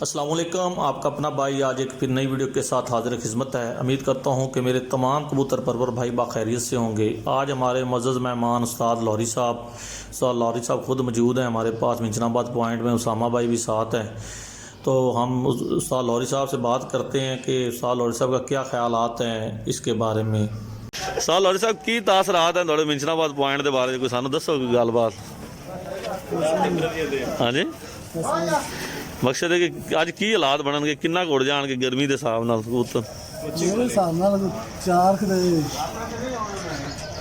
अस्सलाम वालेकुम, आपका अपना भाई आज एक फिर नई वीडियो के साथ हाजिर खिदमत है। उम्मीद करता हूँ कि मेरे तमाम कबूतर परवर भाई बाखैरियत से होंगे। आज हमारे मुअज़्ज़ज़ मेहमान उस्ताद लाहौरी साहब ख़ुद मौजूद हैं हमारे पास मिंचनाबाद पॉइंट में। उसामा भाई भी साथ हैं, तो हम उस्ताद लाहौरी साहब से बात करते हैं कि उस्ताद लाहौरी साहब का क्या ख्यालात हैं इसके बारे में। उस्ताद लाहौरी साहब की तासरात हैं थोड़े मिंचनाबाद पॉइंट के बारे में, कोई सानू दसो कोई गलबात। हाँ जी, मकसद है कि अज की हालात बननगे, किन्ना उड़ जाएंगे गर्मी के हिसाब नाल कबूतर? मेरे हिसाब नाल 4 दे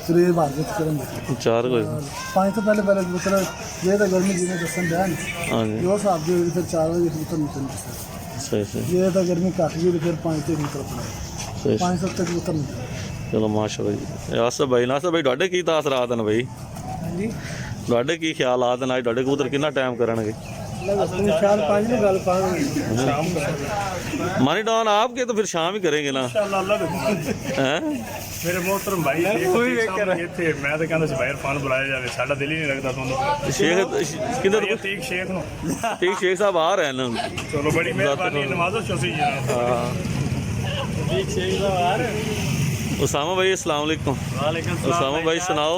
करीब हाजत करेंगे। 4 कोई 5 तो पहले कबूतर ये तो गर्मी जिन्हें दसन दिया हाँ जी, जो हिसाब से फिर 4 बजे कबूतर निकल सही सही, ये तो गर्मी घट गई तो फिर 5 तक निकल पड़ा सही 5 तक कबूतर निकल। चलो माशाअल्लाह जी। आसफ भाई तुहाडे की तासरात हैं भाई? हाँ जी, तुहाडे की ख्यालात हैं? तुहाडे कबूतर कितना टाइम करनगे? 4-5 में गल पाएंगे शाम को मानी डाउन आपके तो फिर शाम ही करेंगे ना हैं? मेरे मोहतरम भाई कोई ਇੱਥੇ ਮੈਂ ਤਾਂ ਕਹਿੰਦਾ ਸੀ ਬਾਹਰ ਫਨ ਬੁਲਾਇਆ ਜਾਵੇ, ਸਾਡਾ ਦਿਲ ਹੀ ਨਹੀਂ ਲੱਗਦਾ ਤੁਹਾਨੂੰ। शेख किधर ਤੀਕ ਸ਼ੇਖ ਨੂੰ ठीक शेख साहब आ रहे हैं ना। ਚਲੋ ਬੜੀ ਮਿਹਰਬਾਨੀ, ਨਵਾਜ਼ੋ ਸ਼ੋਸੀ ਜੀ। ਤੀਕ ਸ਼ੇਖ ਸਾਹਿਬ ਆ ਰਹੇ। उसामा भाई अस्सलाम वालेकुम। ਵਾਲੇकुम उसामा भाई सुनाओ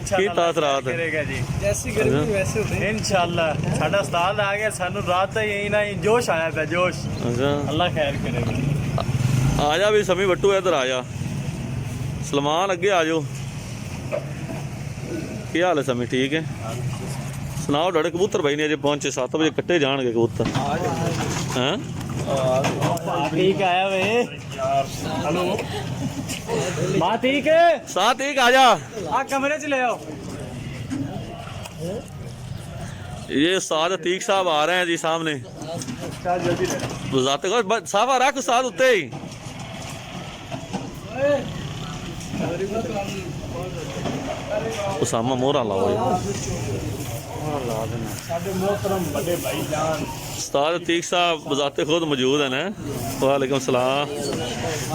की तासरात है? ਕਰੇਗਾ ਜੀ जैसी गर्मी वैसे होते हैं। ਇਨਸ਼ਾਅੱਲਾ। ਸਾਡਾ ਉਸਤਾਦ ਆ ਗਿਆ, ਸਾਨੂੰ ਰਾਤ ਤਾਂ यही ना जोश आया था, जोश। अच्छा अल्लाह खैर करेगा। आ जा भी समी बट्टू इधर आ जा। सलमान अगे आ जाओ। क्या हाल है समी? ठीक है, सुनाओ थोड़े कबूतर भाई ने अजे पहुंचे 7 बजे कट्टे जाएंगे कबूतर हैं? ठीक आया वे हेलो मां ठीक है, साथ एक आ जा। आ कमरे च ले आओ। ये उस्ताद अतीक साहब आ रहे हैं जी सामने। जल्दी ले बुझाते को साफा रख उस्ताद उत्ते ही। उसामा मोहरा लाओ मोहतरम बड़े भाईजान उस्ताद अतीक साहब बुझाते खुद मौजूद हैं ना। वालेकुम सलाम।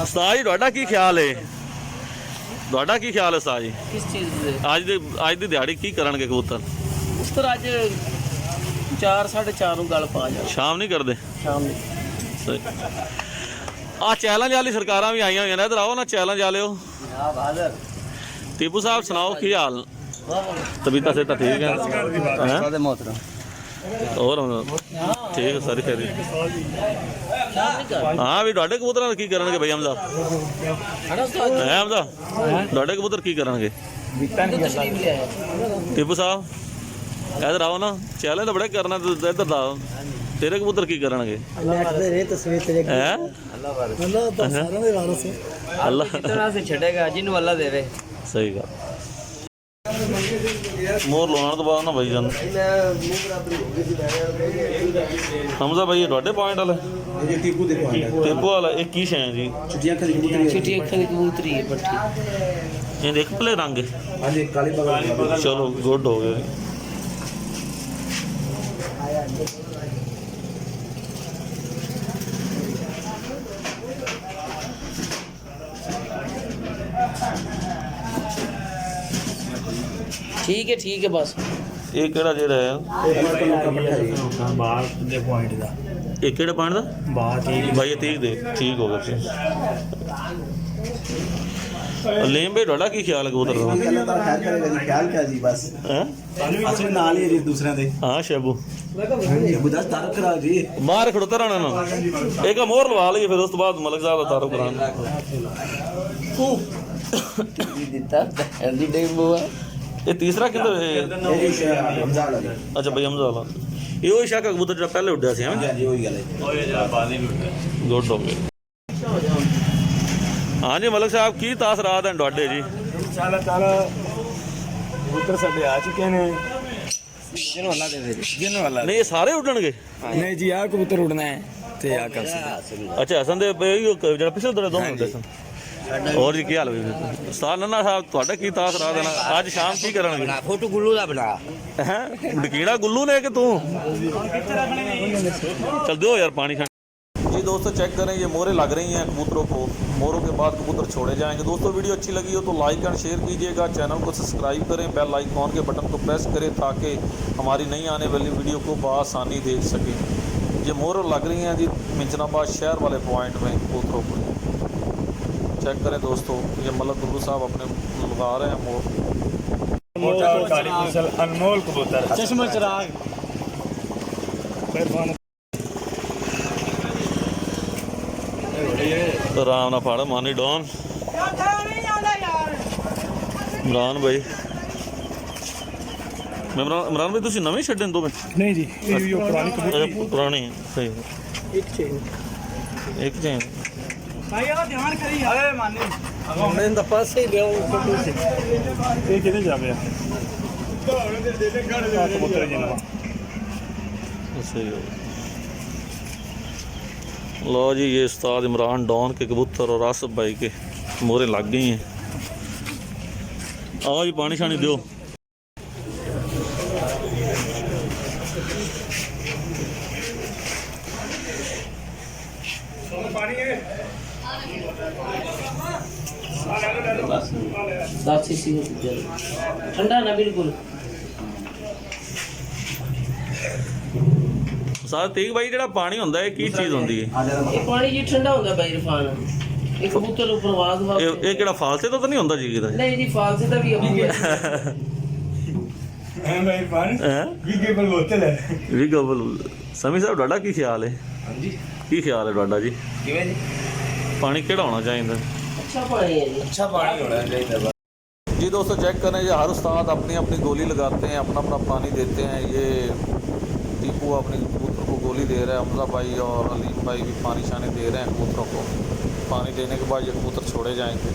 उस्ताद जी तुहाडा की ख्याल है? तुहाडा की ख्याल है उस्ताद जी? किस चीज़ से? आज दी दिहाड़ी की करनगे कबूतर? उस तरह अज 4-4:30 गल पा जा शाम नहीं करते? शाम ਨੂੰ। सही। आ चैलेंज वाली सरकारां भी आईयां होईयां ने, इधर आओ ना चैलेंज वाले हो। टीपू साहब सुनाओ की हाल? तबीयत से ठीक है हैं? और ठीक है सारी खैर। हाँ भी तुहाडे कबूतर की करनगे भाई हमजा? है हमजा तुहाडे कबूतर की करनगे? टीपू साहब इधर आओ ना, चैलेंज तो बड़े करना, इधर आओ। तेरे कबूतर की करनगे हैं? अल्लाह तो सारों के वारिस है। अल्लाह तरह से छड़ेगा जिन्हों अल्लाह देवे। सही गल। मोर लवाण तो बाद ना भाई जान हमजा भाई तुहाडे पॉइंट वाला टिप्पू वाला एक की शै जी? चिट्टी अक्खां दी कबूतरी है पट्टी। ये देख पले रंग चलो गुड हो गया। ठीक है बस। ये केड़ा जेड़ा है? बाहर दे पॉइंट दा ये केड़ा पॉइंट दा? बाहर ठीक भाई ठीक दे ठीक हो गया फिर। लेम भाई तुहाडा की ख्याल है कबूतर दा? खैर करेगा जी, ख्याल क्या जी बस हैं? असली नाल ही है जी दूसरे दे। हाँ शेबू बुदा तारुफ करा जी। मार खड़ोता रहना ना, एक मोर लवा ली फिर उस तो बाद मलिक साहब का तारुफ कराना। दिता दी डे बुआ ये तीसरा किधर है? हमजा वाला जी। अच्छा भाई हमजा वाला ये वही शाह का कबूतर जो पहले उड्या सी हाँ जी वही गल है। गुड हो गए। हाँ जी मलिक साहब की तासरात हैं तुहाडे जी? इंशाअल्लाह ताला कबूतर साडे आ चुके हैं। जिन्हों अल्लाह देवे। जिन्हों वाला नहीं ये सारे उड्डणगे? नहीं जी, आ कबूतर उड़ना है ते आ कर अच्छा हसन दे जो पिछले दो उड्डे सन। और जी की हाल है उस्ताद नन्ना साहब तुहाडा की तासरात है? आज शाम की करनगे? फोटो गुल्लू दा बना हैं डकीड़ा गुल्लू ने कि तू? चल दो यार पानी खा। जी दोस्तों चेक करें ये मोहरें लग रही हैं कबूतरों को। मोहरों के बाद कबूतर छोड़े जाएंगे। दोस्तों वीडियो अच्छी लगी हो तो लाइक एंड शेयर कीजिएगा, चैनल को सब्सक्राइब करें, बेल आइकॉन के बटन को प्रेस करें ताकि हमारी नई आने वाली वीडियो को बआसानी देख सकें। ये मोहर लग रही हैं जी मिंचनाबाद शहर वाले पॉइंट में कबूतरों को। चेक करें दोस्तों, ये मलक गुरु साहब अपने लगा रहे हैं मोर। अनमोल कबूतर चश्मा चिराग आराम ना फाड़ मानी डॉन इमरान भाई। इमरान भाई तुम नवे छे दो में? नहीं जी, ये पुरानी कबूतर पुरानी है, सही है। एक चेन भाई ध्यान करिए। अरे माने मैं तो पास ही गया हूँ ये कितने जा गया कबूतर जी नवा। सही है। लो जी, ये उस्ताद इमरान डॉन के कबूतर और आसिफ भाई के मोहरें लग गई हैं। आओ जी पानी शानी दो। ठंडा ना बिल्कुल। सारा तेग भाई ਜਿਹੜਾ ਪਾਣੀ ਹੁੰਦਾ ਹੈ ਕੀ ਚੀਜ਼ ਹੁੰਦੀ ਹੈ? ਇਹ ਪਾਣੀ ਜੀ ਠੰਡਾ ਹੁੰਦਾ ਬਾਈ ਇਰਫਾਨ। ਇਹ ਕਬੂਤਰ ਉੱਪਰ ਆਵਾਜ਼ ਵਾਸਤੇ। ਇਹ ਕਿਹੜਾ ਫਾਲਸੇ ਤੋਂ ਤਾਂ ਨਹੀਂ ਹੁੰਦਾ ਜੀ ਕਿਦਾ? ਨਹੀਂ ਜੀ ਫਾਲਸੇ ਦਾ ਵੀ ਆਪਣੀ भाई पानी ਹੈ भी केबल बोतल है ਵੀ ਗਬਲ। ਸਮੀ ਸਾਹਿਬ ਤੁਹਾਡਾ ਕੀ ਖਿਆਲ ਹੈ? ਹਾਂਜੀ ਕੀ ਖਿਆਲ ਹੈ ਤੁਹਾਡਾ ਜੀ? ਕਿਵੇਂ ਜੀ? ਪਾਣੀ ਕਿਹੜਾ ਹੋਣਾ ਚਾਹੀਦਾ? अच्छा पानी है जी। ਅੱਛਾ ਪਾਣੀ ਹੋਣਾ ਚਾਹੀਦਾ। जी दोस्तों चेक करें, ये हर उस्ताद अपनी अपनी गोली लगाते हैं, अपना अपना पानी देते हैं। ये टीपू अपने कबूतर को गोली दे रहा है, हमजा भाई और अलीम भाई भी पानी शानी दे रहे हैं कबूतरों को। पानी देने के बाद ये कबूतर छोड़े जाएंगे।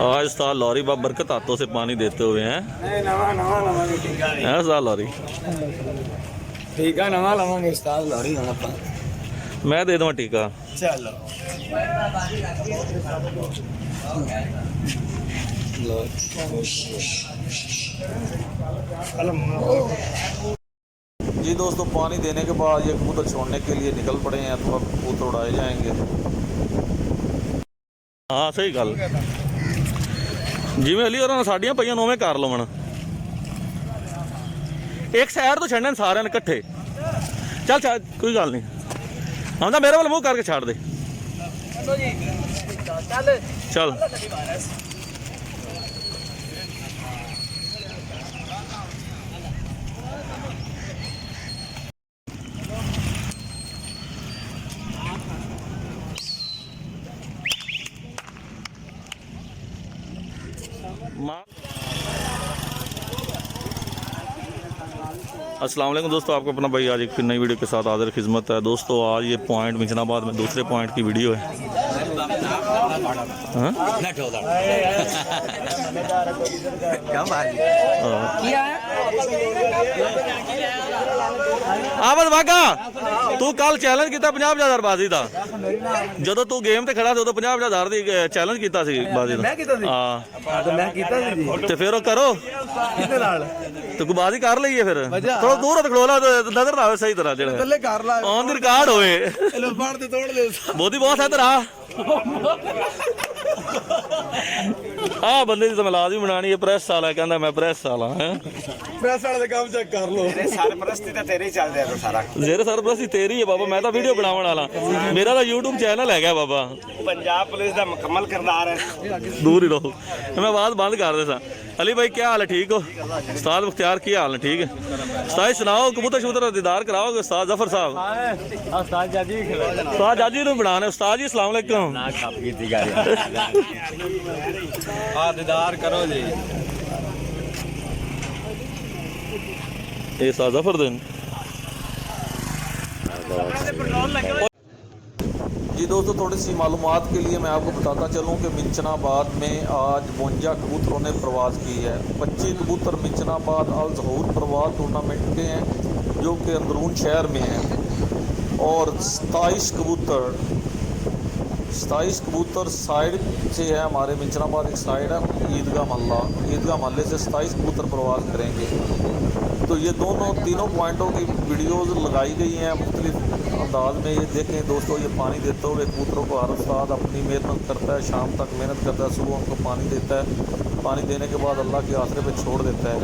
आज उस्ताद लौरी बाब बरकत हाथों से पानी देते हुए हैं। नवा नवा लवांगे टीका है उस्ताद लौरी? टीका नवा लवांगे उस्ताद लौरी होना पा। मैं दे दूँ टीका। चलो जी दोस्तों, पानी देने के बाद ये कबूतर छोड़ने के लिए निकल पड़े हैं, तो अब कबूतर उड़ाए जाएंगे। हाँ सही गल, जिमें अली और साड़ियाँ पईयां नौवें कर लवन। एक सैर तो छड़ने सारे ने इकट्ठे। चल चल कोई गल नहीं, हम तो मेरे वाल मुँह करके छाड़ दे। चल अस्सलाम वालेकुम दोस्तों, आपको अपना भाई आज एक फिर नई वीडियो के साथ हाजिर खिदमत है। दोस्तों आज ये पॉइंट मिंचनाबाद में दूसरे पॉइंट की वीडियो है। हाँ? आवाज वागा तू कल चैलेंज किया 50,000 बाजी का, जो तू गेम ते खड़ा थे उदों 50,000 की चैलेंज किया बाजी का। हाँ तो फिर वो करो तो बाजी कर ली है। फिर थोड़ा दूर खड़ोला नजर ना आवे सही तरह जो ऑन द रिकॉर्ड होए। मोदी बहुत है तेरा। हाँ बंदे की मिलाद भी बनानी है। प्रेस वाला कहता मैं प्रेस वाला है। प्रेस वाले का काम चेक कर लो। सरपरस्ती ਤਾਂ ਤੇਰੀ ਚੱਲਦਾ ਹੈ ਸਾਰਾ। जेरे सरपरस्ती तेरी है बाबा, मैं तो वीडियो बनाने वाला। मेरा तो यूट्यूब चैनल है बाबा। ਪੰਜਾਬ ਪੁਲਿਸ ਦਾ ਮੁਕੰਮਲ ਕਿਰਦਾਰ ਹੈ। दूर ही रहो, मैं बात बंद कर दे सा। अली भाई क्या हाल है, ठीक हो? उस्ताद मुख्तियार की हाल है, ठीक है? उस्ताद सुनाओ, कबूतर शबूतर दीदार कराओगे उस्ताद जफर साहब? उस्ताद जाजी उस्ताद जाजी ने बनाने। उस्ताद जी अस्सलाम वालेकुम। दीदार करो जी। ये उस्ताद जफर दिन। जी दोस्तों, थोड़ी सी मालूमात के लिए मैं आपको बताता चलूं कि मिंचनाबाद में आज 52 कबूतरों ने प्रवास की है। 25 कबूतर मिंचनाबाद अल ज़हूर प्रवास टूर्नामेंट के हैं जो कि अंदरून शहर में हैं, और 27 कबूतर साइड से है। हमारे मिंचनाबाद एक साइड है ईदगाह महल्ले से 27 कबूतर प्रवास करेंगे। तो ये तीनों पॉइंटों की वीडियोज़ लगाई गई हैं मुख्तलिफ अंदाज में। ये देखें दोस्तों, ये पानी देते हुए कबूतरों को हर उस्ताद अपनी मेहनत करता है, शाम तक मेहनत करता है, सुबह उनको पानी देता है। पानी देने के बाद अल्लाह के आसरे पे छोड़ देता है।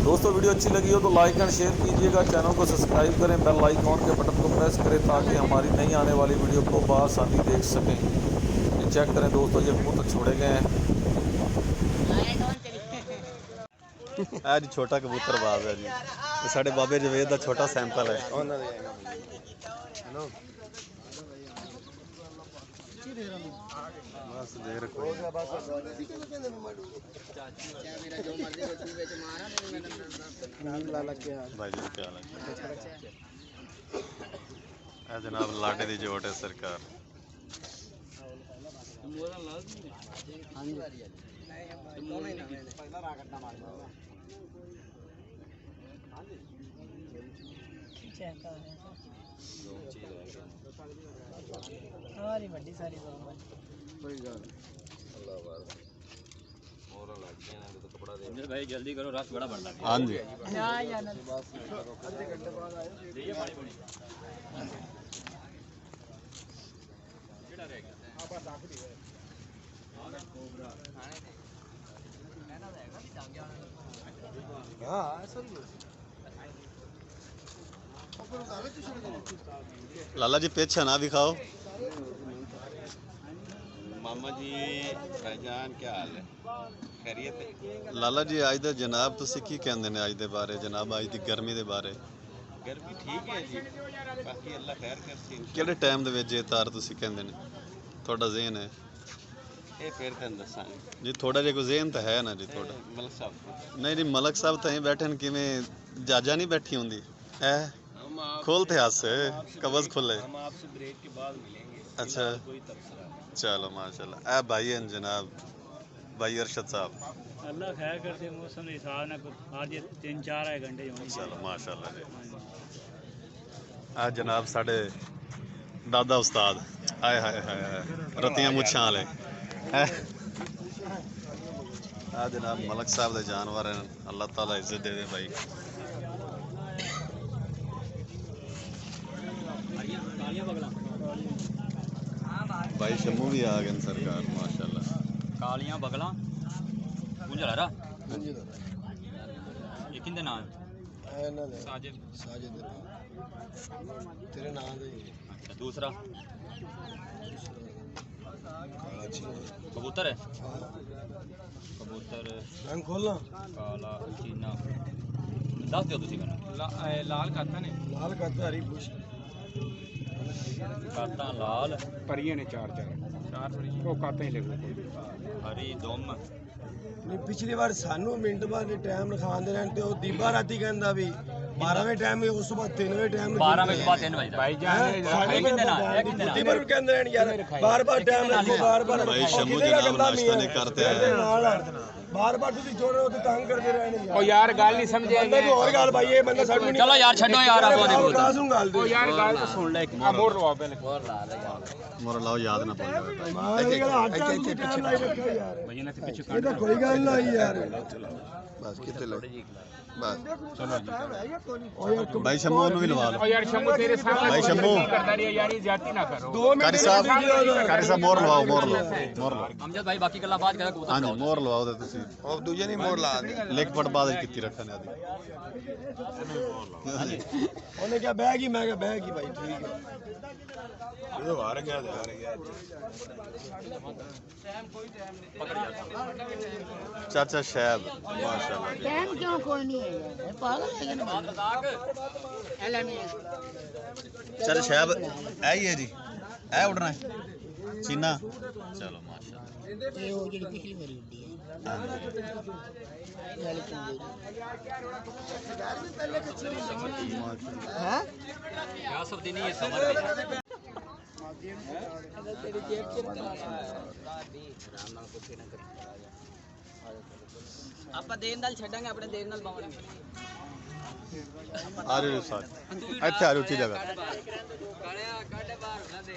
दोस्तों वीडियो अच्छी लगी हो तो लाइक एंड शेयर कीजिएगा, चैनल को सब्सक्राइब करें, बेल आइकॉन के बटन को प्रेस करें ताकि हमारी नई आने वाली वीडियो को बआसानी देख सकें। ये चेक करें दोस्तों, ये कबूतर छोड़े गए हैं। जी छोटा कबूतरबाज है जी, ये साढ़े बाबे जवेद का छोटा सैंपल है। बस देर कोई भाई जी क्या हाल है जनाब, लाडे दी जोट है सरकार। सारी बड़ी सारी भाई जल्दी करो, रस बड़ा बढ़ रहा है। हाँ जी लाला जी पेछा ना भी खाओ। मामा जी भाईजान क्या हाल है, खैरियत है? लाला जी अज दे जनाब तुसी की कहंदे ने अज दे बारे, जनाब अज दी गर्मी दे बारे? गर्मी ठीक है जी, बाकी अल्लाह खैर करसी। किहड़े टाइम दे विच तार तुसी कहंदे ने, थोड़ा ज़हन है ये फिर तेन दसांगे जी, थोड़ा जिहा कोई ज़हन तो है ना जी थोड़ा? मलक साहब नहीं जी मलक साहब तो बैठे न, किवें जाजा नहीं बैठी होंदी है? खोलते हाथ से कब्ज़ खुले। हम आपसे ब्रेक के बाद मिलेंगे। अच्छा कोई तबसरा चलो माशाल्लाह। ए भाई हैं जनाब भाई अरशद साहब, अल्लाह खैर करते, मौसम के हिसाब ने आज 3-4 घंटे होने। चलो माशाल्लाह जी। आ जनाब साढ़े दादा उस्ताद आए हाय हाय रतियां मुच्छां वाले आ जनाब मलक साहब दे जानवर हैं, अल्लाह ताला इज्जत दे दे भाई। भाई शम्मू भी आ गए सरकार माशाल्लाह। कालियां बगला गुंजलारा ये किंदे नाम साजिद तेरे नाम दे अच्छा दूसरा कबूतर है, कबूतर रंग खोलना काला चीना दस दियो तुसी मैनू लाल काता ने लाल करता हरी बुश काता लाल परियां ने 4 वो काते ही लगे। हरी दुम नहीं पिछली बार सानू मिनट बाद टाइम लिखांदे रहन ते ओ दीबा राती कहंदा भी 12वें टाइम में उस बाद 3वें टाइम 12 में बाद 3 बजे भाईजान साढ़े किंदे ना ये किंदे ना दीबा कहंदे रहन यार बार-बार टाइम लिखो बार-बार भाई शम्मू जनाब नाश्ता नहीं करते हैं। बार-बार तुसी जोड़े हो ते तंग करदे रहने ओ यार गल नहीं समझे बंदा को और गल भाई ये बंदा साडू नहीं चलो यार छड्डो यार आप ओदे को कासू गल दे यार गल तो सुन ले आ मोर लवा पहले मोर लाओ याद ना भूल जाओ। भैया ने पीछे ये तो कोई गल नहीं यार बस कितने लोग बस चलो भाई शम्मू नु भी लवा लो। ओ यार शम्मू तेरे सामने भाई शम्मू करता रही यार ये ज्यादती ना करो। 2 मिनट कारी साहब मोर लवाओ मोर लवाओ अमजद भाई बाकी गल्ला बात करा कबूतर हाँ जी मोर लवाओ ते तुसी और दूजे नहीं मोड़ ला दे लिख पट बाद कितनी रखने आदि ਉਹਨੇ ਕਿਹਾ ਬਹਿ ਗਈ, ਮੈਂ ਕਿਹਾ ਬਹਿ ਗਈ ਭਾਈ ਠੀਕ ਹੈ। ये हार गया चाचा शैब माशाल्लाह जी। टाइम क्यों कोई नहीं है पागल है क्या चल शैब है ही है जी, है उड़ना है चीना। चलो माशाल्लाह ये वो जो पिछली बारी उड़ी है क्या सब दिन ये समझ ਆਪਾਂ ਦੇਰ ਨਾਲ ਛੱਡਾਂਗੇ, ਆਪਣੇ ਦੇਰ ਨਾਲ ਪਾਵਾਂਗੇ। आ रहे हो साथ अच्छा आ रहे हो जगह ਕਾੜੇ ਬਾਹਰ ਉਹਨਾਂ ਦੇ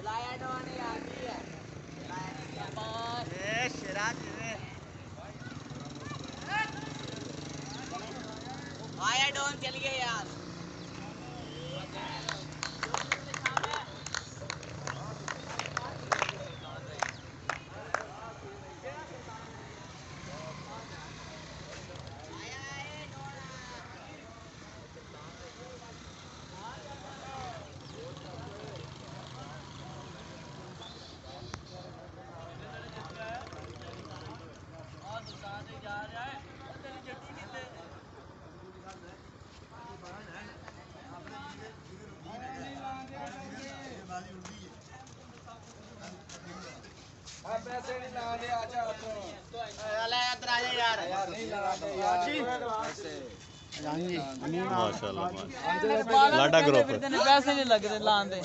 लाया डवाने आ गई है माशाल्लाह माशाल्लाह लाडा ग्रुप पैसे नहीं लग रहे लांदे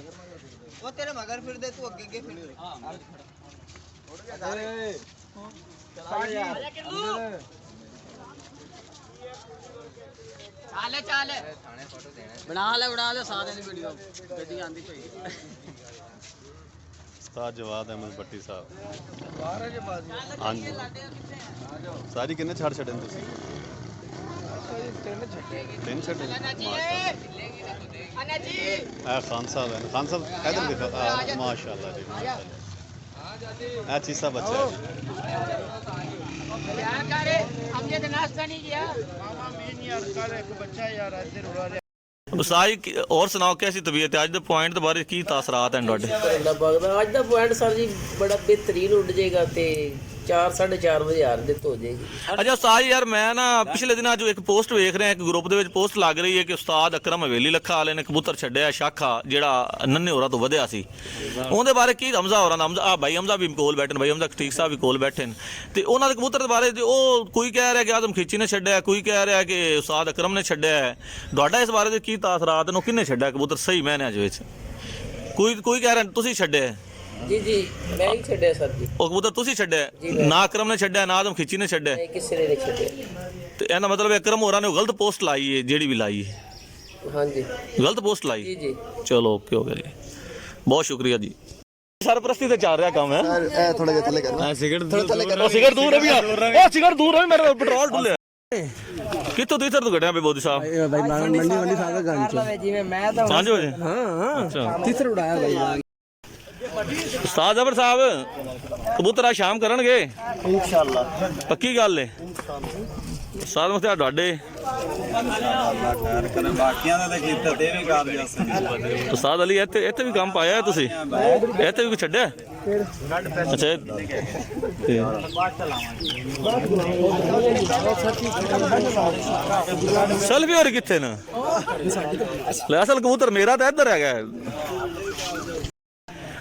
वो तेरे मगर फिर दे तू अगे फिर चाले बना ले सारे दी वीडियो गड्डी आंदी पई उस्ताद जवाद अहमद भट्टी साहब हाँ जी सारी किन्ने छड़ छड़े तुसीं तीन छड़े माशाल्लाह खान साहब है खान साहब इधर देखो माशाल्लाह जी माशाल्लाह चीसा बच्चा है हमने तो नाश्ता नहीं किया उस्ताद और सुनाओ कैसी तबीयत है अज दे पॉइंट दे बारे की तासरात हैं ਤੁਹਾਡੇ ਅੱਲਾ ਪਾਕ ਦਾ ਅੱਜ ਦਾ ਪੁਆਇੰਟ ਸਰ ਜੀ ਬੜਾ ਬਿਹਤਰੀਨ ਉੱਡ ਜਾਏਗਾ ਤੇ 4-4:30 ਵਜੇ ਹਾਰਦਿਤ ਹੋ ਜਾਏਗੀ ਅੱਛਾ ਉਸਤਾਦ ਯਾਰ ਮੈਂ ਨਾ ਪਿਛਲੇ ਦਿਨਾਂ ਜੋ ਇੱਕ ਪੋਸਟ ਵੇਖ ਰਿਹਾ ਇੱਕ ਗਰੁੱਪ ਦੇ ਵਿੱਚ ਪੋਸਟ ਲੱਗ ਰਹੀ ਹੈ ਕਿ ਉਸਤਾਦ ਅਕਰਮ ਹਵੇਲੀ ਲੱਖਾ ਵਾਲੇ ਨੇ ਕਬੂਤਰ ਛੱਡਿਆ ਸ਼ਾਖਾ ਜਿਹੜਾ ਨੰਨੇ ਹੋਰਾਂ ਤੋਂ ਵਧਿਆ ਸੀ ਉਹਦੇ ਬਾਰੇ ਕੀ ਹਮਜ਼ਾ ਹੋਰਾਂ ਦਾ ਹਮਜ਼ਾ ਭਾਈ ਹਮਜ਼ਾ ਵੀ ਕੋਲ ਬੈਠੇ ਨੇ ਭਾਈ ਹਮਜ਼ਾ ਖਟੀਕ ਸਾਹਿਬ ਵੀ ਕੋਲ ਬੈਠੇ ਨੇ ਤੇ ਉਹਨਾਂ ਦੇ ਕਬੂਤਰ ਦੇ ਬਾਰੇ ਉਹ ਕੋਈ ਕਹਿ ਰਿਹਾ ਕਿ ਆਦਮ ਖਿੱਚੀ ਨੇ ਛੱਡਿਆ ਕੋਈ ਕਹਿ ਰਿਹਾ ਕਿ ਉਸਤਾਦ ਅਕਰਮ ਨੇ ਛੱਡਿਆ ਤੁਹਾਡਾ ਇਸ ਬਾਰੇ ਦੇ ਕੀ ਤਾਸਰਾਤ ਨੂੰ ਕਿੰਨੇ ਛੱਡਿਆ ਕਬੂਤਰ ਸਹੀ ਮਾਇਨਿਆਂ ਵਿੱਚ ਕੋਈ ਕਹਿ ਰਿਹਾ ਤੁਸੀਂ ਛੱਡਿਆ ਜੀ ਜੀ ਮੈਂ ਹੀ ਛੱਡਿਆ ਸਰ ਜੀ ਉਹ ਕਬੂਤਰ ਤੁਸੀਂ ਛੱਡਿਆ ਨਾ ਅਕਰਮ ਨੇ ਛੱਡਿਆ ਨਾ ਆਦਮ ਖਿੱਚੀ ਨੇ ਛੱਡਿਆ ਨਹੀਂ ਕਿਸੇ ਨੇ ਨਹੀਂ ਛੱਡਿਆ ਤੇ ਇਹਦਾ ਮਤਲਬ ਅਕਰਮ ਹੋਰਾਂ ਨੇ ਗਲਤ ਪੋਸਟ ਲਾਈ ਹੈ ਜਿਹੜੀ ਵੀ ਲਾਈ ਹੈ ਹਾਂਜੀ ਗਲਤ ਪੋਸਟ ਲਾਈ ਜੀ ਜੀ ਚਲੋ ਓਕੇ ਹੋ ਗਿਆ ਜੀ ਬਹੁਤ ਸ਼ੁਕਰੀਆ ਜੀ ਸਰਪ੍ਰਸਤੀ ਤੇ ਚੱਲ ਰਿਹਾ ਕੰਮ ਹੈ ਇਹ ਥੋੜਾ ਜਿਹਾ ਥੱਲੇ ਕਰਨਾ ਸਿਗਰਟ ਸਿਗਰਟ ਦੂਰ ਹੈ ਵੀ ਉਹ ਸਿਗਰਟ ਦੂਰ ਹੈ ਮੇਰਾ ਪੈਟਰੋਲ ਡੁੱਲਿਆ ਕਿੱਥੋਂ ਤੋਂ ਇੱਧਰ ਤੋਂ ਘਟਿਆ ਬੋਦੀ ਸਾਹਿਬ ਭਾਈ ਮੰਡੀ ਸਾਹਿਬ ਦਾ ਗਾਂਚ ਜਿਵੇਂ ਮੈਂ ਤਾਂ 5 ਵਜੇ ਹਾਂ ਅੱਛਾ ਤੀਸਰਾ ਉਡਾਇਆ ਭਾਈ ਉਸਤਾਦ ਜ਼ਬਰ ਸਾਹਿਬ ਕਬੂਤਰ ਆ ਸ਼ਾਮ ਕਰਨਗੇ ਇਨਸ਼ਾਅੱਲਾ ਪੱਕੀ ਗੱਲ ਹੈ ਉਸਤਾਦ ਮੁਖਤਾਰ ਤੁਹਾਡੇ ਬਾਕੀਆਂ ਦਾ ਤਾਂ ਕੀਤਾ ਤੇ ਵੀ ਕਾਬਲ ਉਸਤਾਦ ਅਲੀ ਇੱਥੇ ਵੀ ਕੰਮ ਪਾਇਆ ਹੈ ਤੁਸੀਂ ਇੱਥੇ ਵੀ ਕੁਛ ਛੱਡਿਆ ਅੱਛਾ ਸੈਲਫੀ ਹੋਰ ਕਿੱਥੇ ਨਾ ਲੈ ਅਸਲ ਕਬੂਤਰ ਮੇਰਾ ਤਾਂ ਇੱਧਰ ਹੈਗਾ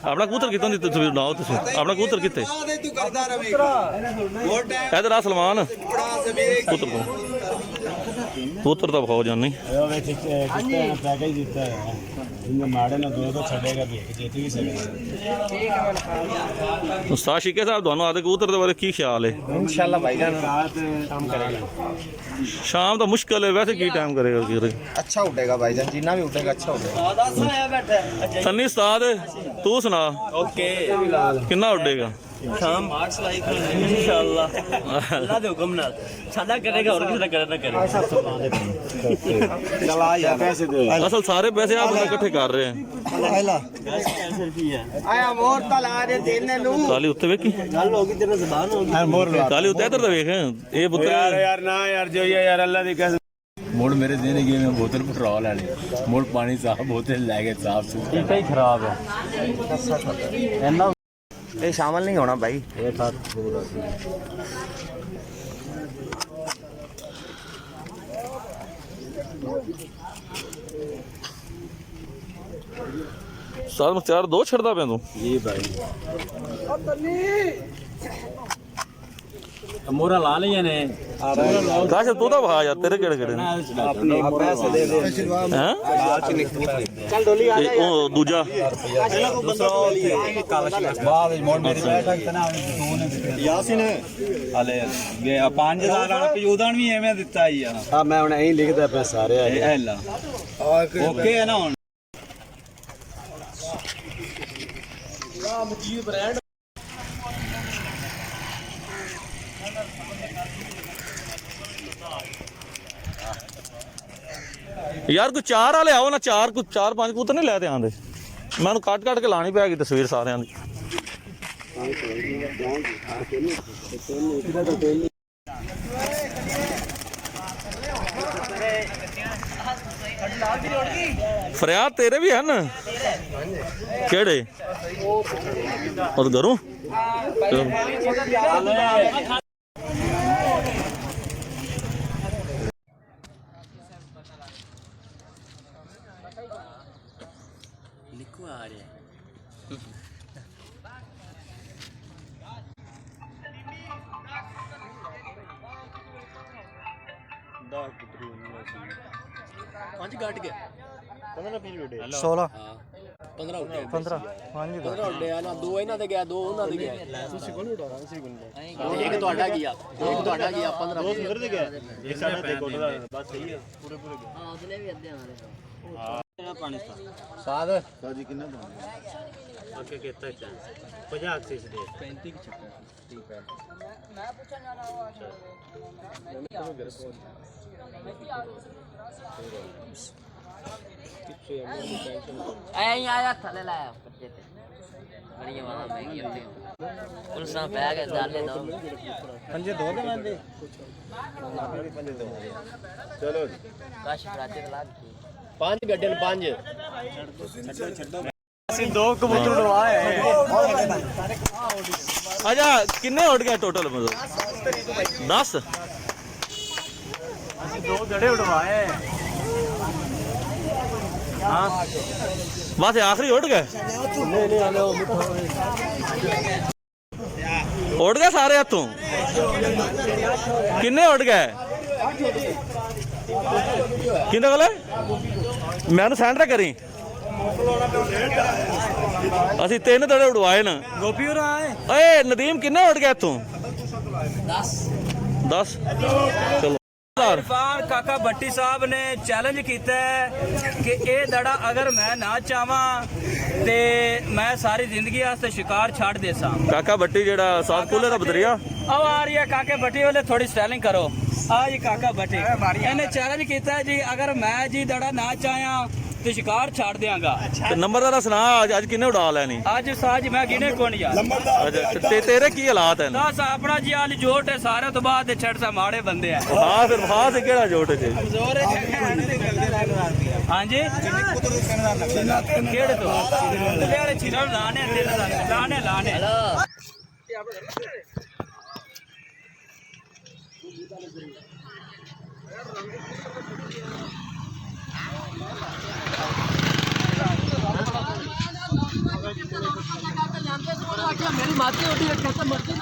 ਆਪਣਾ ਕਬੂਤਰ ਕਿੱਥੋਂ ਦੀ ਤੁਸੀਂ ਬਣਾਓ ਤੁਸੀਂ ਆਪਣਾ ਕਬੂਤਰ ਕਿੱਥੇ ਤੂੰ ਕਰਦਾ ਰਵੇਂ ਇਧਰ ਆ ਸਲਮਾਨ ਕਬੂਤਰ ਤੋਂ ਕਬੂਤਰ ਤਾਂ ਖਾਓ ਜਾਨੀ ਪੈਕੇਜ ਦਿੱਤਾ ਹੈ ਜਿੰਨੇ ਮਾੜੇ ਨਾਲ ਦੋ ਤਾਂ ਛੱਡੇਗਾ ਵੀ ਇੱਕ ਜੇਤੀ ਵੀ ਸਕਦਾ ਉਸਤਾਦ ਸ਼ੀਕੇ ਸਾਹਿਬ ਤੁਹਾਨੂੰ ਆਦੇ ਕਬੂਤਰ ਦੇ ਬਾਰੇ ਕੀ ਖਿਆਲ ਹੈ ਇਨਸ਼ਾਅੱਲਾ ਭਾਈਜਾਨ ਰਾਤ ਕੰਮ ਕਰੇਗਾ ਸ਼ਾਮ ਦਾ ਮੁਸ਼ਕਲ ਹੈ ਵੈਸੇ ਕੀ ਟਾਈਮ ਕਰੇਗਾ ਕੀ अच्छा उठेगा भाईजान जितना भी उठेगा अच्छा उठेगा ਸੰਨੀ ਉਸਤਾਦ ਤੂੰ ਸੁਣਾ ਓਕੇ ਕਿੰਨਾ ਉੱਡੇਗਾ ਸ਼ਾਮ ਮਾਰਚ ਲਾਈਕ ਇਨਸ਼ਾਅੱਲਾ ਅੱਲਾ ਦੇ ਹੁਕਮ ਨਾਲ ਸਾਡਾ ਕਰੇਗਾ ਹੋਰ ਕਿਸੇ ਦਾ ਕਰੇ ਨਾ ਕਰੇ चला यार पैसे दे ਅਸਲ ਸਾਰੇ ਪੈਸੇ ਆਪ ਬੰਦੇ ਇਕੱਠੇ ਕਰ ਰਹੇ ਆ आया मोर तला दे देने नु ਕਾਲੀ ਉੱਤੇ ਵੇਖੀ गल होगी तेरे जुबान होगी मोर ਕਾਲੀ ਉੱਤੇ ਇੱਧਰ ਤਾਂ ਵੇਖ ਇਹ ਪੁੱਤਰ यार ना यार जो ये यार अल्लाह दी कसम मोड़ मेरे देने गए मैं बोतल पेट्रोल वाली मोड़ पानी साफ बोतल लेके साफ सुथरा ही खराब है ये शामिल नहीं होना भाई ये साथ ਸਾਲ ਮੁਖਤਾਰ ਦੋ ਛੱਡਦਾ ਪਿਆ ਤੂੰ जी भाई मोरा ला लिया ने ਕਾਸ਼ ਤੂੰ ਤਾਂ ਵਹਾ ਯਾਰ ਤੇਰੇ ਕਿਹੜੇ ਕਿਹੜੇ अपने पैसे दे दे ਹੈ चल डोली आ ਉਹ ਦੂਜਾ बाद मोड़ मेरी बैठक तना यासीन ਹਲੇ 5000 ਵਾਲਾ ਪਯੂਦਾਨ ਵੀ ਐਵੇਂ ਦਿੱਤਾ ਹੀ ਆ हां मैं हुन यही लिखदा पे सारे ਇਹ ਲਾ ਓਕੇ ਹੈ ਨਾ ਹੁਣ ਯਾਰ ਕੋਈ ਚਾਰ ਵਾਲੇ ਆਓ ਨਾ, ਚਾਰ ਪੰਜ ਕਬੂਤਰ ਨਹੀਂ ਲੈ ਤੇ ਆਂਦੇ। ਮੈਨੂੰ ਕੱਟ ਕੇ ਲਾਣੀ ਪੈ ਗਈ ਤਸਵੀਰ ਸਾਰਿਆਂ ਦੀ। फरियाद तेरे भी है ना? केड़े और घरों लिखो आ रहे पांच काट के 16 15 उठे 15 ਹਾਂਜੀ 15 उठे ना दो इन्हां दे गया दो उन्हां दे गया ਤੁਸੀਂ ਕੋਲ ਉਡਾਉਣਾ ਤੁਸੀਂ ਕੋਲ ਇੱਕ ਤੁਹਾਡਾ ਗਿਆ 15 ਦੋ ਸੁੰਦਰ ਦੇ ਗਿਆ ਇੱਕ ਸਾਡਾ ਤੇ ਕੋਲ ਦਾ ਬਸ ਸਹੀ ਹੈ ਪੂਰੇ ਗਿਆ ਹਾਂ ਉਹਨੇ ਵੀ ਅੱਧੇ ਆਣੇ ਹਾਂ ਪਾਣੀ ਸਾਦ ਸਾਜੀ ਕਿੰਨਾ ਪਾਣੀ ਅੱਗੇ ਕਿਤਾ 50 ਸੀ ਦੇ 35 ਚੱਕਰ ਠੀਕ ਹੈ ਮੈਂ ਪੁੱਛਣ ਜਾਣਾ ऐ आया थले लाया कच्चे ते बड़ी वाला महंगी होती पुलिसां बैग डाले दो पंजे दो दे बंदे पंजे दो चलो काश प्राचे लाग पांच गड्डे पांच छड्डो ਅਸੀਂ ਦੋ ਕਬੂਤਰ ਉਡਵਾਏ अच्छा किन्ने उड़ गए टोटल मतलब 10 ਅਸੀਂ ਦੋ ਗੜੇ ਉਡਵਾਏ हाँ बस आखिरी उड़ गए उड़ गए सारे हथों किन्ने उड़ गए किन्ने कोल मैनू सेंड करी ਅਸੀਂ 3 ਦੜੇ ਉਡਵਾਏ ਨਾ ਗੋਪੀ ਹੋਰ ਆਏ ਓਏ ਨਦੀਮ ਕਿੰਨੇ ਉੜ ਗਏ ਇੱਥੋਂ 10 ਚਲੋ इरफान काका भट्टी साहब ने चैलेंज किया है कि ये दड़ा अगर मैं ना चाहवा ते मैं सारी जिंदगी वास्ते शिकार छाड़ दे सा। ਕਾਕਾ ਬੱਟੀ ਜਿਹੜਾ ਸਾਥ ਕੋਲੇ ਦਾ ਬਦਰੀਆ अब आ रही है काके भट्टी वाले थोड़ी स्टाइलिंग करो आ जी काका भट्टी इन्हें चैलेंज किया है जी अगर मैं जी दड़ा ना चाहया तो शिकार छाड़ देंगा। ਤੇ ਨੰਬਰ ਦਾ ਸੁਣਾ ਅੱਜ ਕਿੰਨੇ ਉਡਾ ਲੈਣੀ आज साज मैं गिने कौन यार ਅੱਛਾ ਤੇ ਤੇਰੇ ਕੀ ਹਾਲਾਤ ਹਨ दस अपना जी आल जोट है सारे तो बाद छड़ सा माड़े बंदे हैं ਹਾਂ ਫਿਰ ਹਾਂ ਤੇ ਕਿਹੜਾ ਜੋਟ ਚ हाँ जी केड़े तो लेड़े छिरा लाने लाने लाने मेरी माती होती है कैसे मर्जी